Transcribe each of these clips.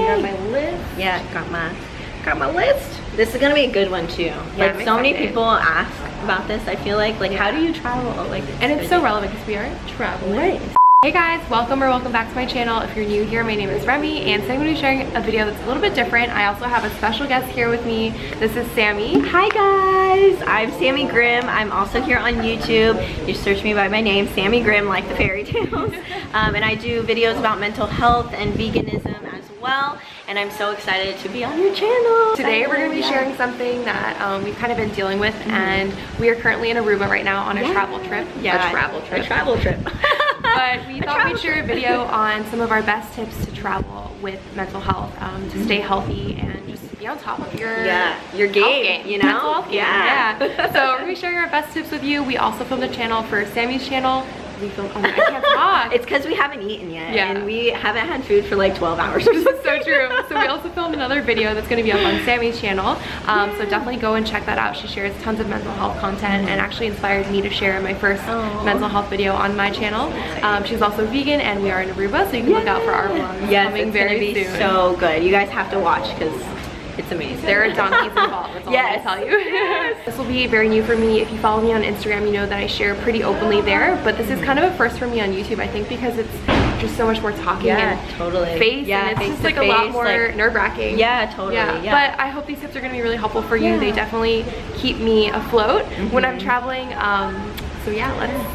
got my list. Yeah, got my list. This is gonna be a good one too. Yeah, like so many people ask about this. I feel like how do you travel? Like, and it's so relevant because we are traveling. Right. Hey guys, welcome back to my channel. If you're new here, my name is Remy, and today I'm going to be sharing a video that's a little bit different. I also have a special guest here with me. This is Sammy. Hi guys, I'm Sammy Grimm. I'm also here on YouTube. You search me by my name, Sammy Grimm, like the fairy tales. And I do videos about mental health and veganism as well. And I'm so excited to be on your channel. Today we're going to be sharing something that we've kind of been dealing with, and we are currently in Aruba right now on a travel trip. Yeah, a travel trip. But we thought we'd share a video on some of our best tips to travel with mental health, to stay healthy and just be on top of your game, you know? Mental health game. Yeah. So we're gonna be sharing our best tips with you. We also filmed a channel for Sammy's channel. We filmed, I can't talk. It's because we haven't eaten yet, and we haven't had food for like 12 hours or something. So true. So we also filmed another video that's going to be up on Sammy's channel. So definitely go and check that out. She shares tons of mental health content and actually inspired me to share my first mental health video on my channel. She's also vegan, and we are in Aruba, so you can look out for our vlogs coming very soon. So good. You guys have to watch because it's amazing. There are donkeys involved, that's all I can tell you. This will be very new for me. If you follow me on Instagram, you know that I share pretty openly there, but this is kind of a first for me on YouTube, I think, because it's just so much more talking and face, and it's just like a lot more nerve-wracking. Yeah, totally. But I hope these tips are going to be really helpful for you. They definitely keep me afloat when I'm traveling. So yeah,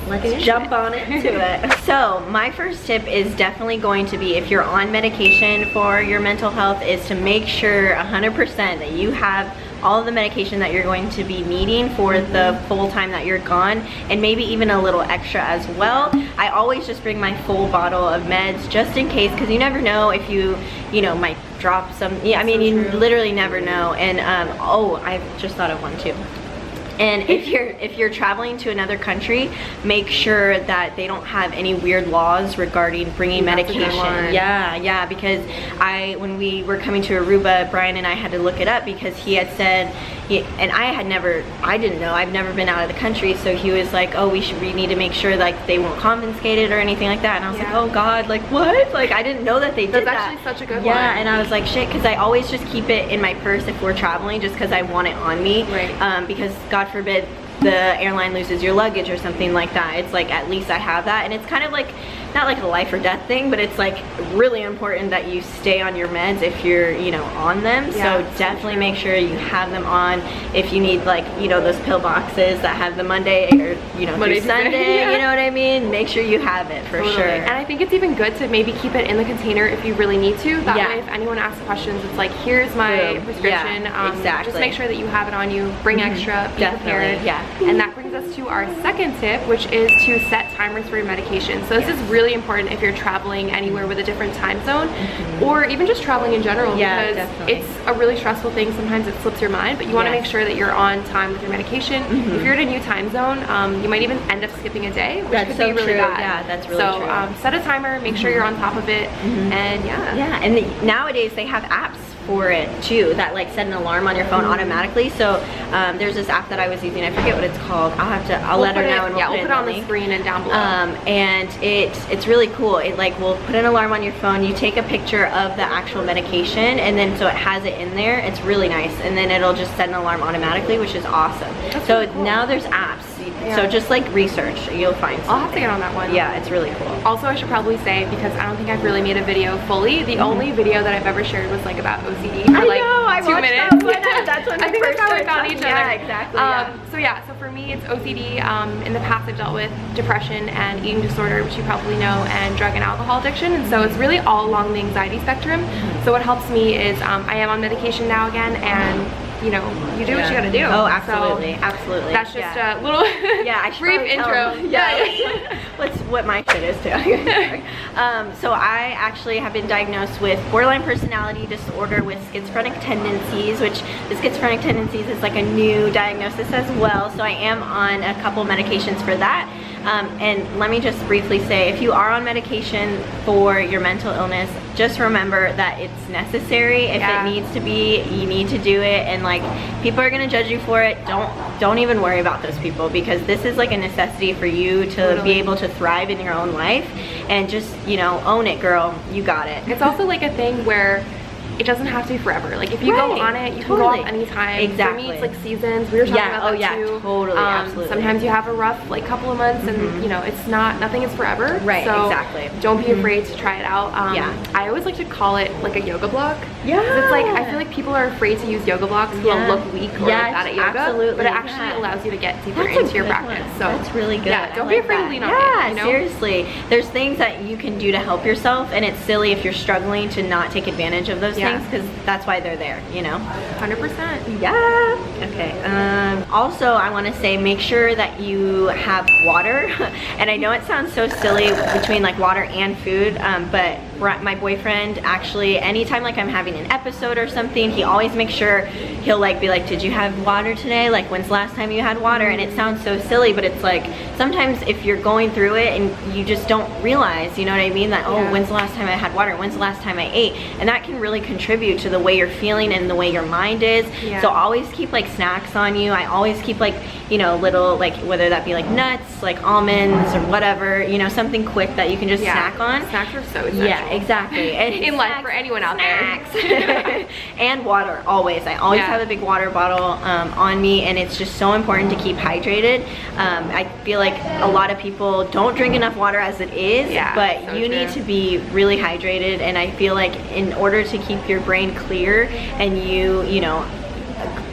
let's jump on into it. So my first tip is definitely going to be, if you're on medication for your mental health, is to make sure 100% that you have all of the medication that you're going to be needing for the full time that you're gone, and maybe even a little extra as well. I always just bring my full bottle of meds just in case, because you never know if you might drop some. Yeah, I mean, you literally never know. And oh, I just thought of one too. And if you're traveling to another country, make sure that they don't have any weird laws regarding bringing medication. Yeah, because when we were coming to Aruba, Brian and I had to look it up, because he had said, and I didn't know, I've never been out of the country, so he was like, oh, we need to make sure like they won't confiscate it or anything like that. And I was like, oh God, like what? Like I didn't know that they did that. That's actually such a good one. Yeah, and I was like, shit, because I always just keep it in my purse if we're traveling, just because I want it on me. Right. Because God forbid the airline loses your luggage or something like that, it's like at least I have that. And it's kind of like not like a life or death thing, but it's like really important that you stay on your meds if you're on them. So definitely make sure you have them on. If you need like those pill boxes that have the Monday or through Sunday, you know what I mean, make sure you have it for sure. And I think it's even good to maybe keep it in the container if you really need to. That way if anyone asks questions, it's like, here's my prescription. Exactly. Just make sure that you have it on you, bring extra, be prepared. And that brings us to our second tip, which is to set timers for your medication. So this is really important if you're traveling anywhere with a different time zone, or even just traveling in general, because it's a really stressful thing. Sometimes it slips your mind, but you want to make sure that you're on time with your medication. If you're in a new time zone, you might even end up skipping a day, which could be really bad. Yeah, that's really true. So set a timer, make sure you're on top of it, and and nowadays they have apps for it too that like set an alarm on your phone automatically. So there's this app that I was using, I forget what it's called. I'll let her know, and we'll put it on the screen and down below. And it's really cool. It like will put an alarm on your phone. You take a picture of the actual medication, and then so it has it in there. It's really nice, and then it'll just set an alarm automatically, which is awesome. So really cool. Now there's apps. So just like research, you'll find something. I'll have to get on that one. Yeah, it's really cool. Also, I should probably say, because I don't think I've really made a video fully, the only video that I've ever shared was like about OCD for like 2 minutes. That's when I think that's how we found each other. Yeah, exactly. So for me it's OCD. In the past I've dealt with depression and eating disorder, which you probably know, and drug and alcohol addiction, and so it's really all along the anxiety spectrum. So what helps me is I am on medication now again, and you do what you gotta do. Oh, absolutely, absolutely. That's just a little brief intro. What my shit is too. So I actually have been diagnosed with borderline personality disorder with schizophrenic tendencies, which the schizophrenic tendencies is like a new diagnosis as well. So I am on a couple medications for that. And let me just briefly say, if you are on medication for your mental illness, just remember that it's necessary. If it needs to be, you need to do it. And like, people are gonna judge you for it. Don't even worry about those people, because this is like a necessity for you to be able to thrive in your own life. And just own it, girl. You got it. It's also like a thing where it doesn't have to be forever. Like if you go on it, you can go off anytime. Exactly. For me, it's like seasons. We were talking about that too. Totally, absolutely. Sometimes you have a rough like couple of months, and you know, it's not, nothing is forever. Right, so exactly. Don't be afraid to try it out. I always like to call it like a yoga block. Yeah. It's like, I feel like people are afraid to use yoga blocks who will look weak or like bad at yoga. Absolutely. But it actually allows you to get deeper into your practice. So that's really good. Yeah, don't be afraid to lean on it. Yeah, you know? seriously. There's things that you can do to help yourself, and it's silly if you're struggling to not take advantage of those things, because that's why they're there, you know? 100%. Yeah. Okay. Also, I want to say, make sure that you have water. And I know it sounds so silly between like water and food, but my boyfriend actually, anytime like I'm having an episode or something, he always makes sure he'll like be like, did you have water today? Like, when's the last time you had water? And it sounds so silly, but it's like, sometimes if you're going through it and you just don't realize, you know what I mean? That, oh, when's the last time I had water? When's the last time I ate? And that can really contribute to the way you're feeling and the way your mind is. So always keep like snacks on you. I always keep like, you know, little, like, whether that be like nuts, like almonds or whatever, you know, something quick that you can just snack on. Snacks are so essential. Yeah, exactly. And in life for anyone out there. And water, always. I always have a big water bottle on me, and it's just so important to keep hydrated. I feel like a lot of people don't drink enough water as it is, but so you need to be really hydrated, and I feel like in order to keep your brain clear and you know,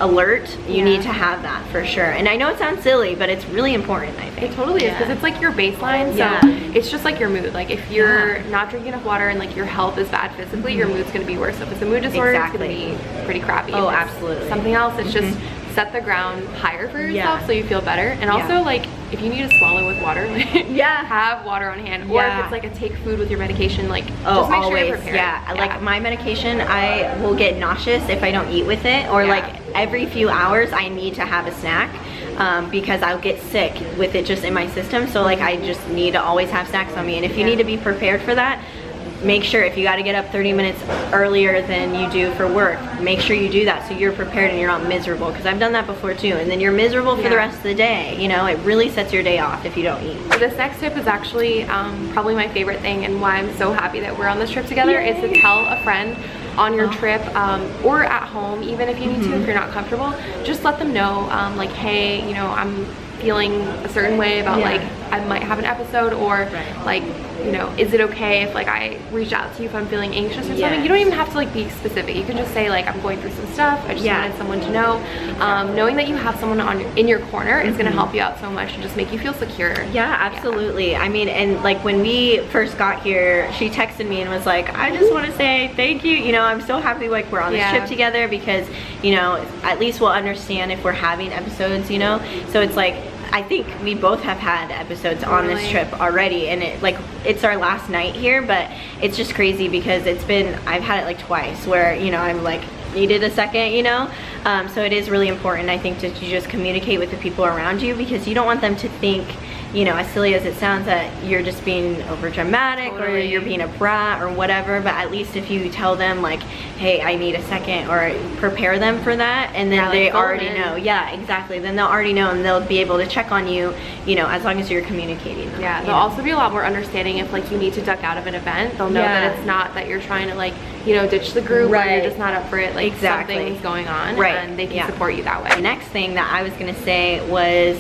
alert, you need to have that for sure. And I know it sounds silly, but it's really important, I think. It totally is, because it's like your baseline. So it's just like your mood. Like if you're not drinking enough water and like your health is bad physically, your mood's gonna be worse. So if it's a mood disorder, it's gonna be pretty crappy. Oh, absolutely. Something else, it's just set the ground higher for yourself so you feel better. And also, like, if you need to swallow with water, like, have water on hand. Or if it's like a take food with your medication, like, just make sure you're prepared. Like my medication, I will get nauseous if I don't eat with it, or like every few hours I need to have a snack. Because I'll get sick with it just in my system. So like I just need to always have snacks on me. And if you need to be prepared for that, make sure if you got to get up 30 minutes earlier than you do for work, make sure you do that so you're prepared and you're not miserable, because I've done that before too, and then you're miserable for the rest of the day. You know, it really sets your day off if you don't eat. This next tip is actually probably my favorite thing, and why I'm so happy that we're on this trip together, is to tell a friend on your trip, or at home, even if you need to, if you're not comfortable, just let them know, like, hey, you know, I'm feeling a certain way about like I might have an episode, or like, you know, is it okay if like I reach out to you if I'm feeling anxious or something? You don't even have to like be specific. You can just say like, I'm going through some stuff, I just wanted someone to know. Knowing that you have someone in your corner is gonna help you out so much and just make you feel secure. Yeah, absolutely. I mean, and like when we first got here, she texted me and was like, I just want to say thank you. You know, I'm so happy like we're on this trip together, because, you know, at least we'll understand if we're having episodes, you know? So it's like, I think we both have had episodes on this trip already, and it's our last night here, but it's just crazy because I've had it like twice where, you know, I'm like needed a second, you know? So it is really important, I think, to just communicate with the people around you, because you don't want them to think, you know, as silly as it sounds, that you're just being over dramatic or you're being a brat or whatever. But at least if you tell them like, hey, I need a second, or prepare them for that, and then they already know. Yeah, exactly. Then they'll already know, and they'll be able to check on you, you know, as long as you're communicating them. Yeah, they'll also be a lot more understanding if like you need to duck out of an event. They'll know that it's not that you're trying to like, you know, ditch the group, or you're just not up for it. Like something's going on, and they can support you that way. The next thing that I was gonna say was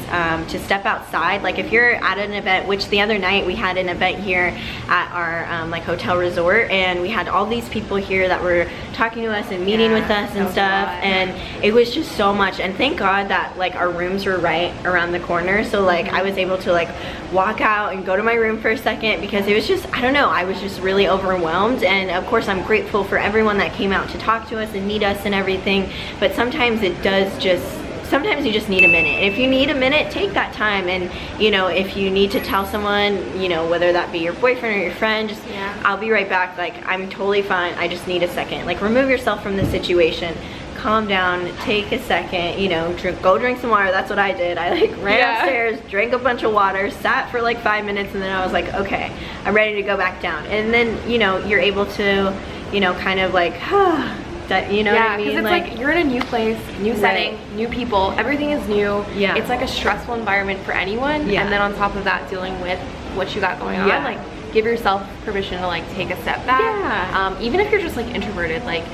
to step outside. Like if you're at an event, which the other night we had an event here at our like hotel resort, and we had all these people here that were talking to us and meeting with us and stuff, and it was just so much. And thank God that like our rooms were right around the corner, so like I was able to like walk out and go to my room for a second, because it was just, I don't know, I was just really overwhelmed. And of course I'm grateful for everyone that came out to talk to us and meet us and everything, but sometimes it does just, sometimes you just need a minute. If you need a minute, take that time. And you know, if you need to tell someone, you know, whether that be your boyfriend or your friend, just I'll be right back, like I'm totally fine, I just need a second. Like remove yourself from the situation, calm down, take a second, you know, go drink some water. That's what I did. I like ran upstairs, drank a bunch of water, sat for like 5 minutes, and then I was like, okay, I'm ready to go back down. And then, you know, you're able to, you know, kind of like, that, you know what I mean? It's like you're in a new place, new setting, new people, everything is new. It's like a stressful environment for anyone. And then on top of that, dealing with what you got going on, like give yourself permission to like take a step back. Yeah. Even if you're just like introverted, like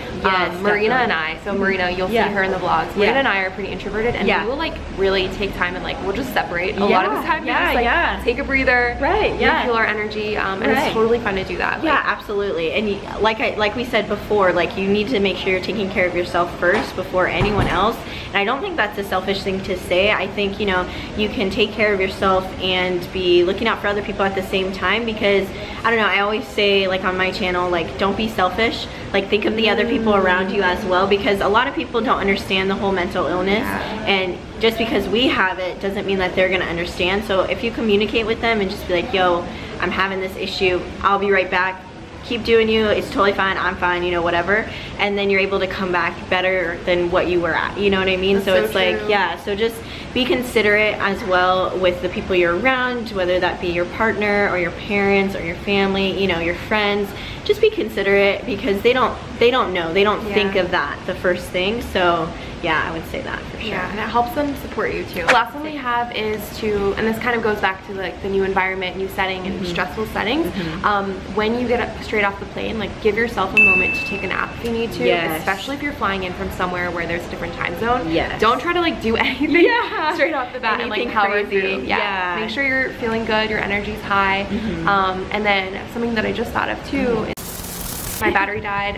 Marina and I, so Marina, you'll see her in the vlogs. Marina and I are pretty introverted, and we will like really take time and like we'll just separate a lot of the time. Just like take a breather, feel our energy, and it's totally fun to do that. Yeah, absolutely. And like we said before, like you need to make sure you're taking care of yourself first before anyone else. And I don't think that's a selfish thing to say. I think, you know, you can take care of yourself and be looking out for other people at the same time, because I don't know, I always say like on my channel, like don't be selfish, like think of the other people around you as well, because a lot of people don't understand the whole mental illness, and just because we have it doesn't mean that they're gonna understand. So if you communicate with them and just be like, yo, I'm having this issue, I'll be right back, keep doing you, it's totally fine, I'm fine, you know, whatever, and then you're able to come back better than what you were at, you know what I mean? So it's like, yeah, so just be considerate as well with the people you're around, whether that be your partner or your parents or your family, you know, your friends. Just be considerate, because they don't know, they don't think of that the first thing. So yeah, I would say that for sure. Yeah, and it helps them support you too. The last one we have is to, and this kind of goes back to like the new environment, new setting, and stressful settings. When you get up straight off the plane, like give yourself a moment to take a nap if you need to, especially if you're flying in from somewhere where there's a different time zone. Don't try to like do anything straight off the bat and like power through. Make sure you're feeling good, your energy's high. And then something that I just thought of too, my battery died,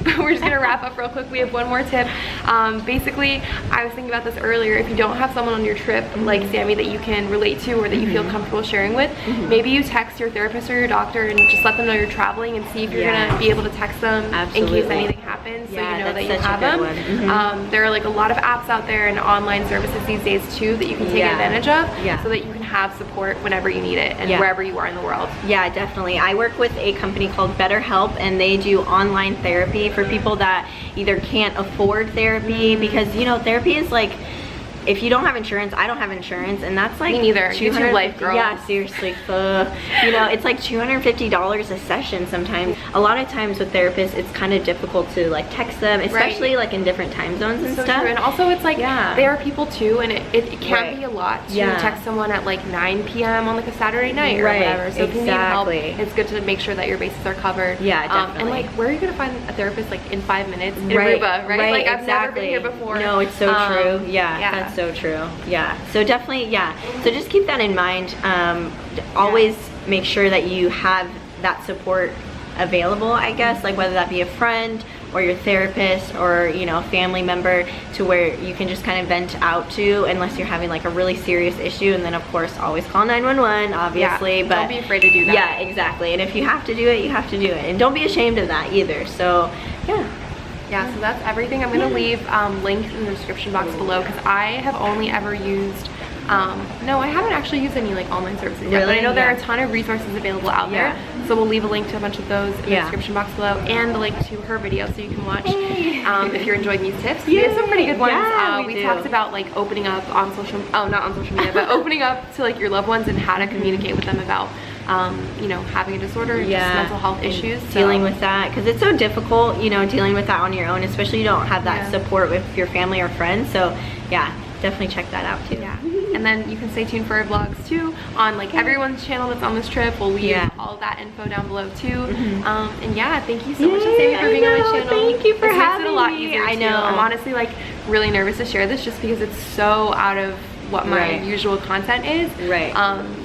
but we're just gonna wrap up real quick. We have one more tip. Basically, I was thinking about this earlier. If you don't have someone on your trip like Sammy that you can relate to or that you feel comfortable sharing with, maybe you text your therapist or your doctor and just let them know you're traveling, and see if you're gonna be able to text them in case anything happens, so you know that you have them. There are like a lot of apps out there and online services these days too that you can take advantage of, so that you can have support whenever you need it and wherever you are in the world. Yeah, definitely. I work with a company called BetterHelp, and they do online therapy for people that either can't afford therapy, because you know, therapy is like, if you don't have insurance, I don't have insurance, and that's like, me neither. YouTube life, girl. Yeah, seriously. You know, it's like $250 a session sometimes. A lot of times with therapists, it's kind of difficult to like text them, especially like in different time zones and stuff. True. And also it's like, they are people too, and it can be a lot to text someone at like 9 p.m. on like a Saturday night or whatever. So if you need help, it's good to make sure that your bases are covered. Yeah, definitely. And like, where are you gonna find a therapist like in 5 minutes in Aruba, right? Like I've never been here before. No, it's so true. Yeah, that's so true. Yeah, so definitely, so just keep that in mind. Always make sure that you have that support available, I guess, like whether that be a friend or your therapist or, you know, a family member, to where you can just kind of vent out to, unless you're having like a really serious issue. And then of course always call 911, obviously, but don't be afraid to do that. Yeah, exactly. And if you have to do it, you have to do it, and don't be ashamed of that either. So yeah, so that's everything. I'm going to leave links in the description box below, because I have only ever used, no, I haven't actually used any like online services yet, but I know there are a ton of resources available out there. So we'll leave a link to a bunch of those in the description box below, and the link to her video so you can watch if you're enjoying these tips. We have some pretty good ones. We talked about like opening up on not on social media, but opening up to like your loved ones and how to communicate with them about you know, having a disorder, just mental health issues, dealing with that, because it's so difficult, you know, dealing with that on your own, especially you don't have that support with your family or friends. So yeah, definitely check that out too. And then you can stay tuned for our vlogs too on like everyone's channel that's on this trip. We'll leave all that info down below too. And yeah, thank you so much, Sammy, for being on my channel. Thank you for having me. It a lot easier. I know. I'm honestly like really nervous to share this, just because it's so out of what my usual content is.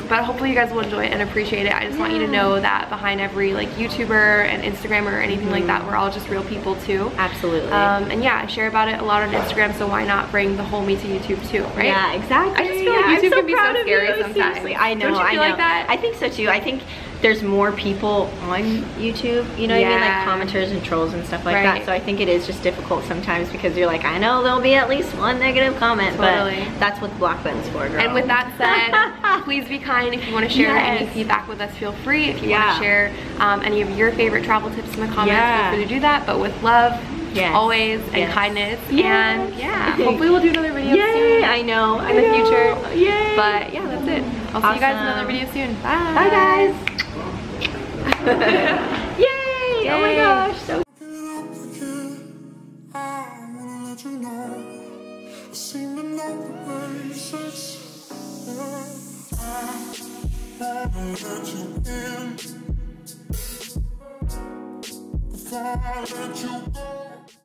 But hopefully you guys will enjoy it and appreciate it. I just want you to know that behind every like YouTuber and Instagrammer or anything like that, we're all just real people too. Absolutely. And yeah, I share about it a lot on Instagram, so why not bring the whole me to YouTube too, right? Yeah, exactly. I just feel like YouTube can be so scary sometimes. Seriously. I know. Don't you feel like that? I think so too. I think there's more people on YouTube, you know what I mean, like commenters and trolls and stuff like that. So I think it is just difficult sometimes, because you're like, I know there'll be at least one negative comment, but that's what the block button's for, girl. And with that said, please be kind. If you want to share any feedback with us, feel free. If you want to share any of your favorite travel tips in the comments, feel free to do that, but with love, always, and kindness. And hopefully we'll do another video soon. I know. In the future. But yeah, that's it. I'll see you guys in another video soon. Bye. Bye, guys. Yay! Oh my gosh. So I never let you in. I let you go.